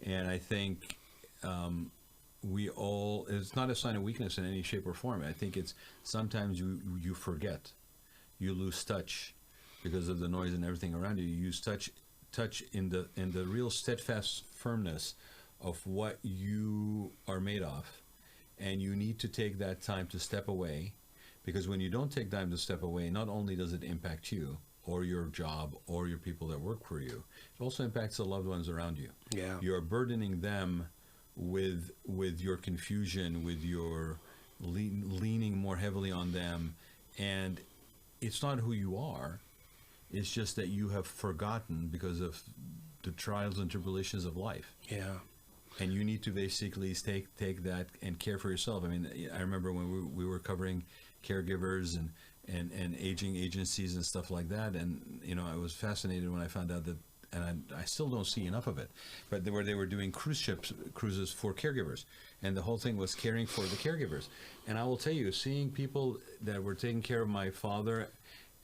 And I think it's not a sign of weakness in any shape or form. I think it's sometimes you forget, you lose touch because of the noise and everything around you. You lose touch in the real steadfast firmness of what you are made of, and you need to take that time to step away, because when you don't take time to step away, not only does it impact you or your job or your people that work for you, it also impacts the loved ones around you. Yeah. You're burdening them with your confusion, with your leaning more heavily on them, and it's not who you are. It's just that you have forgotten because of the trials and tribulations of life. Yeah. And you need to basically take that and care for yourself. I mean, I remember when we were covering caregivers and aging agencies and stuff like that, and I was fascinated when I found out that, and I still don't see enough of it, but they were doing cruises for caregivers, and the whole thing was caring for the caregivers. And I will tell you, seeing people that were taking care of my father,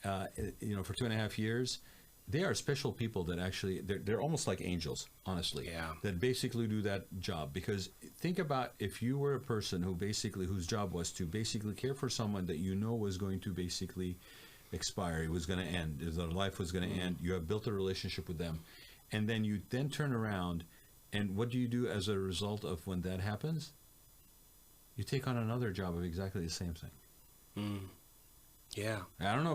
for 2.5 years, they are special people that actually, they're almost like angels, honestly. Yeah. That basically do that job. Because think about if you were a person whose job was to basically care for someone that was going to basically expire, it was going to end, their life was going to end, you have built a relationship with them, and then you turn around, and what do you do as a result of when that happens? You take on another job of exactly the same thing. Mm. Yeah. I don't know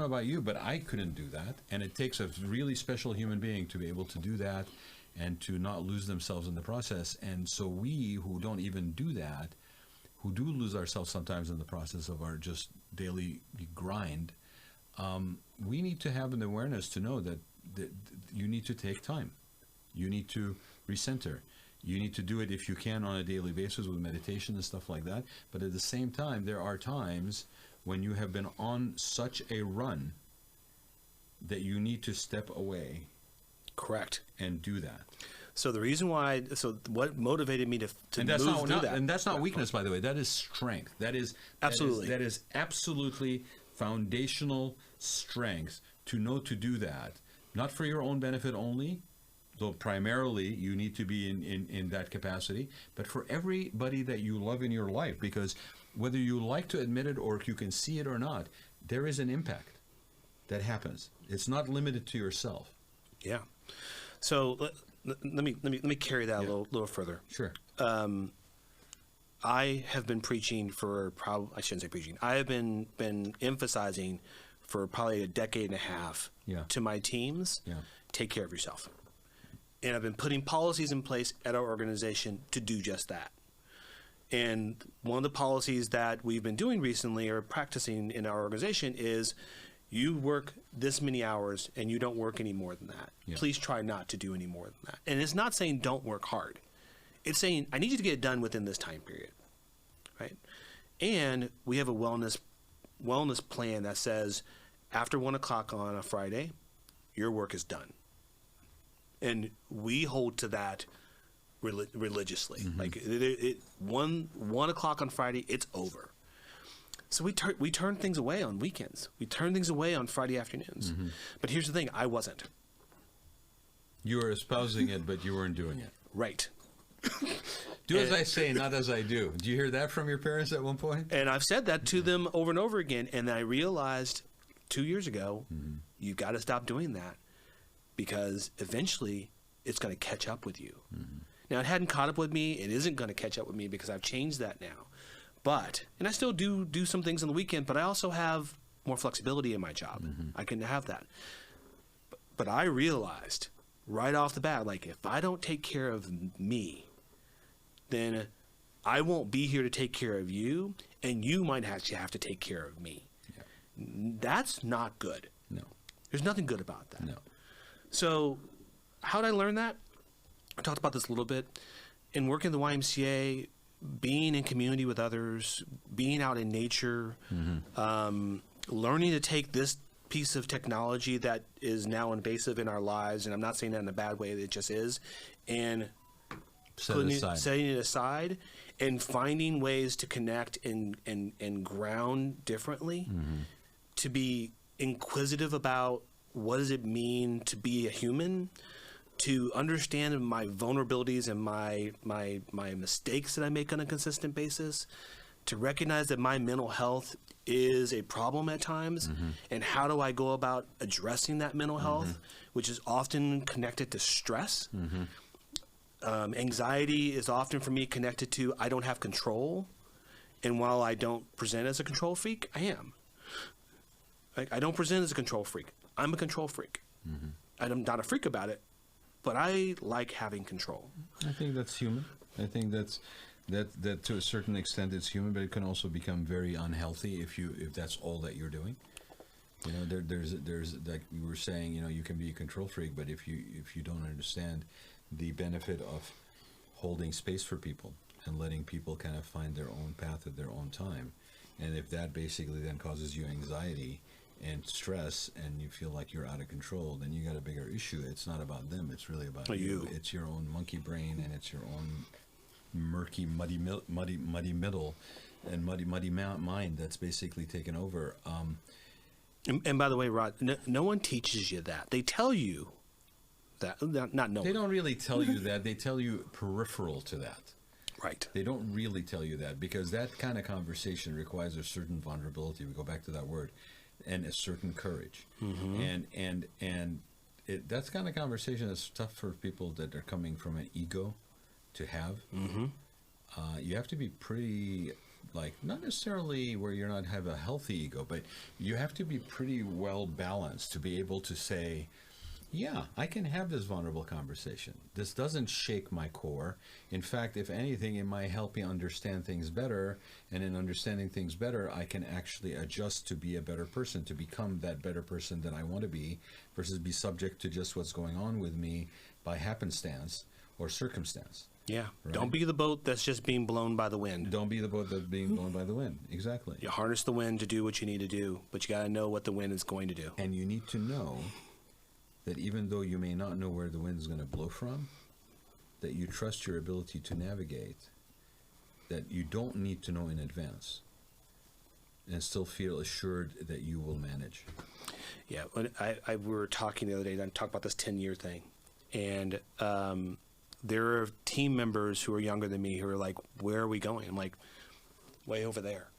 about you, but I couldn't do that. And it takes a really special human being to be able to do that and to not lose themselves in the process. And so we who don't even do that, who do lose ourselves sometimes in the process of our just daily grind, we need to have an awareness to know that you need to take time. You need to recenter. You need to do it if you can on a daily basis with meditation and stuff like that. But at the same time, there are times when you have been on such a run that you need to step away. Correct. And do that. So the reason why, what motivated me to and that's move through that. And that's not weakness, by the way. That is strength. That is absolutely foundational strength to know to do that. Not for your own benefit only, though primarily you need to be in that capacity, but for everybody that you love in your life, because whether you like to admit it or you can see it or not, there is an impact that happens. It's not limited to yourself. Yeah. So let me carry that a little further. Sure. I have been preaching I shouldn't say preaching. I have been emphasizing for probably a decade and a half to my teams, take care of yourself. And I've been putting policies in place at our organization to do just that. And one of the policies that we've been doing recently or practicing in our organization is you work this many hours and you don't work any more than that. Yeah. Please try not to do any more than that. And it's not saying don't work hard. It's saying I need you to get it done within this time period, right? And we have a wellness plan that says after 1 o'clock on a Friday, your work is done. And we hold to that religiously. Mm-hmm. Like 1 o'clock on Friday, it's over. So we turn things away on weekends. We turn things away on Friday afternoons. Mm-hmm. But here's the thing: I wasn't. You were espousing it, but you weren't doing it. Right. Do as I say, not as I do. Do you hear that from your parents at one point? And I've said that to them over and over again. And I realized 2 years ago, you've got to stop doing that, because eventually it's going to catch up with you. Mm-hmm. Now, it hadn't caught up with me. It isn't going to catch up with me because I've changed that now. And I still do some things on the weekend, but I also have more flexibility in my job. Mm-hmm. I can have that. But I realized right off the bat, like, if I don't take care of me, then I won't be here to take care of you, and you might actually have to take care of me. Yeah. That's not good. No. There's nothing good about that. No. So how did I learn that? I talked about this a little bit. In working at the YMCA, being in community with others, being out in nature, learning to take this piece of technology that is now invasive in our lives, and I'm not saying that in a bad way, it just is, and setting it aside and finding ways to connect and ground differently to be inquisitive about what does it mean to be a human, to understand my vulnerabilities and my mistakes that I make on a consistent basis, to recognize that my mental health is a problem at times, and how do I go about addressing that mental health, which is often connected to stress. Anxiety is often for me connected to I don't have control, and while I don't present as a control freak, I am. Like, I don't present as a control freak. I'm a control freak. I'm not a freak about it, but I like having control. I think that's human. I think that to a certain extent it's human, but it can also become very unhealthy if that's all that you're doing. You know, there's like you were saying, you know, you can be a control freak, but if you don't understand the benefit of holding space for people and letting people kind of find their own path at their own time, and if that basically then causes you anxiety and stress and you feel like you're out of control, then you got a bigger issue. It's not about them, it's really about you. It's your own monkey brain, and it's your own murky, muddy middle and muddy mind that's basically taken over. And by the way, Rod, no one teaches you that. They tell you that, not no. They don't really tell you that. They tell you peripheral to that. Right. They don't really tell you that, because that kind of conversation requires a certain vulnerability. We go back to that word, and a certain courage. And that's kind of conversation that's tough for people that are coming from an ego to have. You have to be pretty, like, not necessarily where you're not have a healthy ego, but you have to be pretty well balanced to be able to say, yeah, I can have this vulnerable conversation. This doesn't shake my core. In fact, if anything, it might help me understand things better. And in understanding things better, I can actually adjust to be a better person, to become that better person that I want to be, versus be subject to just what's going on with me by happenstance or circumstance. Yeah. Right? Don't be the boat that's just being blown by the wind. Don't be the boat that's being blown by the wind. Exactly. You harness the wind to do what you need to do, but you got to know what the wind is going to do. And you need to know that even though you may not know where the wind is going to blow from, that you trust your ability to navigate, that you don't need to know in advance, and still feel assured that you will manage. Yeah, when we were talking the other day, I talked about this 10-year thing, and there are team members who are younger than me who are like, where are we going? I'm like, way over there.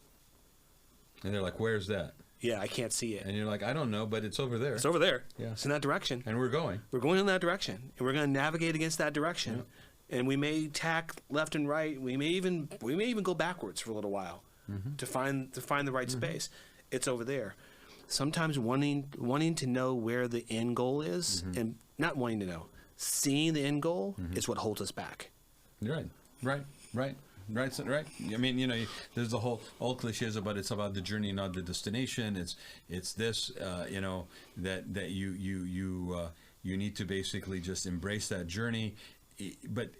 And they're like, where's that? Yeah, I can't see it. And you're like, I don't know, but it's over there. It's over there. Yeah. It's in that direction. And we're going. We're going in that direction, and we're going to navigate against that direction. Yeah. And we may tack left and right. We may even go backwards for a little while to find the right space. It's over there. Sometimes wanting to know where the end goal is, and not wanting to know, seeing the end goal is what holds us back. Right. I mean, you know, there's the whole old cliches about it's about the journey, not the destination. It's this, you know, that you need to basically just embrace that journey. But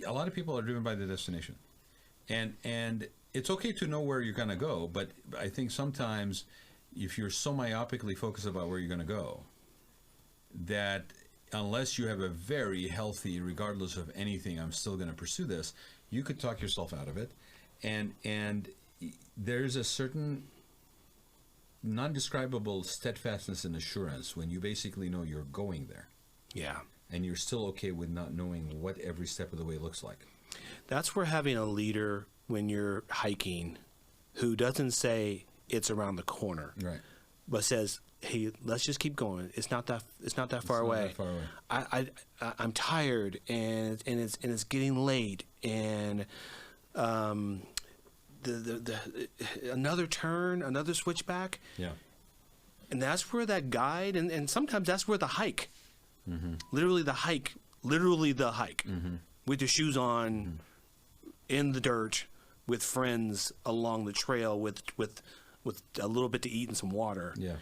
a lot of people are driven by the destination, and it's okay to know where you're gonna go. But I think sometimes if you're so myopically focused about where you're gonna go, that unless you have a very healthy, regardless of anything, I'm still gonna pursue this, you could talk yourself out of it, and there's a certain non-describable steadfastness and assurance when you basically know you're going there. Yeah. And you're still okay with not knowing what every step of the way looks like. That's where having a leader when you're hiking who doesn't say it's around the corner, right, but says, hey, let's just keep going. It's not that far away. I'm tired, and it's getting late, and another turn, another switchback. Yeah. And that's where that guide, and sometimes that's where the hike, literally the hike, with your shoes on, in the dirt, with friends along the trail, with a little bit to eat and some water. Yeah.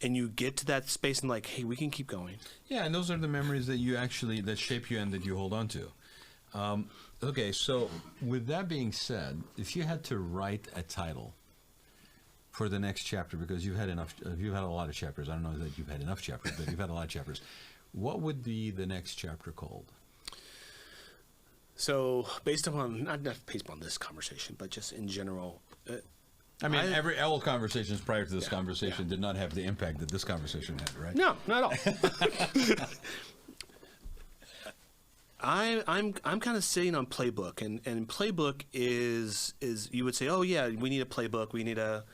And you get to that space and like, hey, we can keep going. Yeah, and those are the memories that that shape you and that you hold on to. Okay, so with that being said, if you had to write a title for the next chapter, because you've had a lot of chapters. I don't know that you've had enough chapters, but you've had a lot of chapters. What would be the next chapter called? So based upon, not based upon this conversation, but just in general, I mean, all conversations prior to this conversation did not have the impact that this conversation had, right? No, not at all. I'm kind of sitting on playbook, and playbook is you would say, oh yeah, we need a playbook, we need a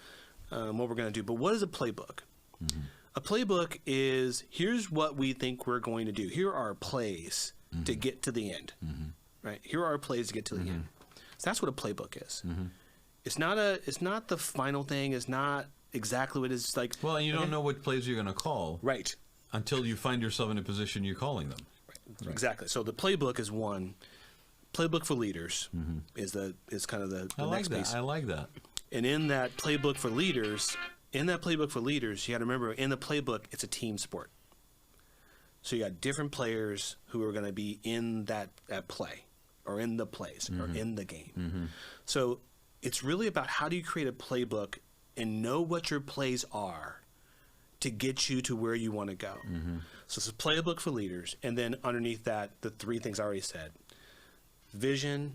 what we're going to do. But what is a playbook? Mm-hmm. A playbook is, here's what we think we're going to do. Here are our plays to get to the end. Right? Here are our plays to get to the end. So that's what a playbook is. It's not the final thing. It's not exactly what it is like. Well, and you don't know what plays you're going to call, right? Until you find yourself in a position you're calling them. Right. Exactly. So the playbook is one. Playbook for leaders is kind of the next piece. I like that. And in that playbook for leaders, you got to remember, in the playbook, it's a team sport. So you got different players who are going to be in that play, or in the plays, or in the game. So it's really about, how do you create a playbook and know what your plays are to get you to where you want to go. So it's a playbook for leaders, and then underneath that, the three things I already said: vision,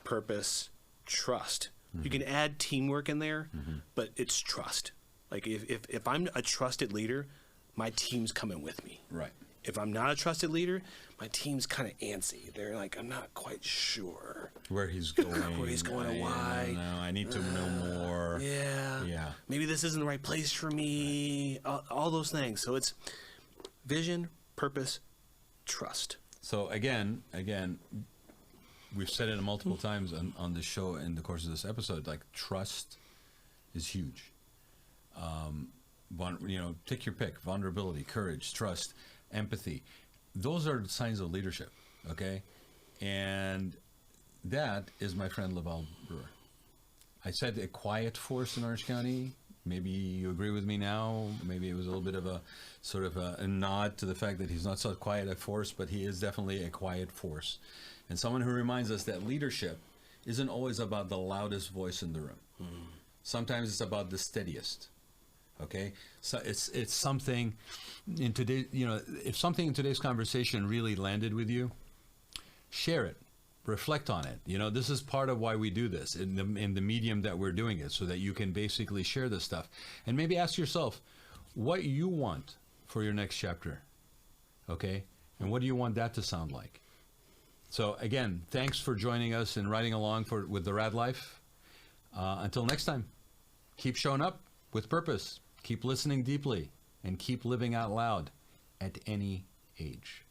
purpose, trust. You can add teamwork in there, but it's trust. Like if I'm a trusted leader, my team's coming with me. Right. If I'm not a trusted leader, my team's kind of antsy. They're like, I'm not quite sure where he's going, and why. No, I need to know more. Yeah. Maybe this isn't the right place for me. All those things. So it's vision, purpose, trust. So again, we've said it multiple times on this show in the course of this episode. Like, trust is huge. Take your pick: vulnerability, courage, trust, empathy. Those are signs of leadership. Okay, and that is my friend Laval Brewer. I said a quiet force in Orange County. Maybe you agree with me now. Maybe it was a little bit of a sort of a nod to the fact that he's not so quiet a force, but he is definitely a quiet force. And someone who reminds us that leadership isn't always about the loudest voice in the room. Sometimes it's about the steadiest. Okay? So it's something in today, if something in today's conversation really landed with you, share it. Reflect on it. This is part of why we do this in the medium that we're doing it, so that you can basically share this stuff. And maybe ask yourself what you want for your next chapter. Okay? And what do you want that to sound like? So again, thanks for joining us and riding along with the Raad Life. Until next time, keep showing up with purpose, keep listening deeply, and keep living out loud at any age.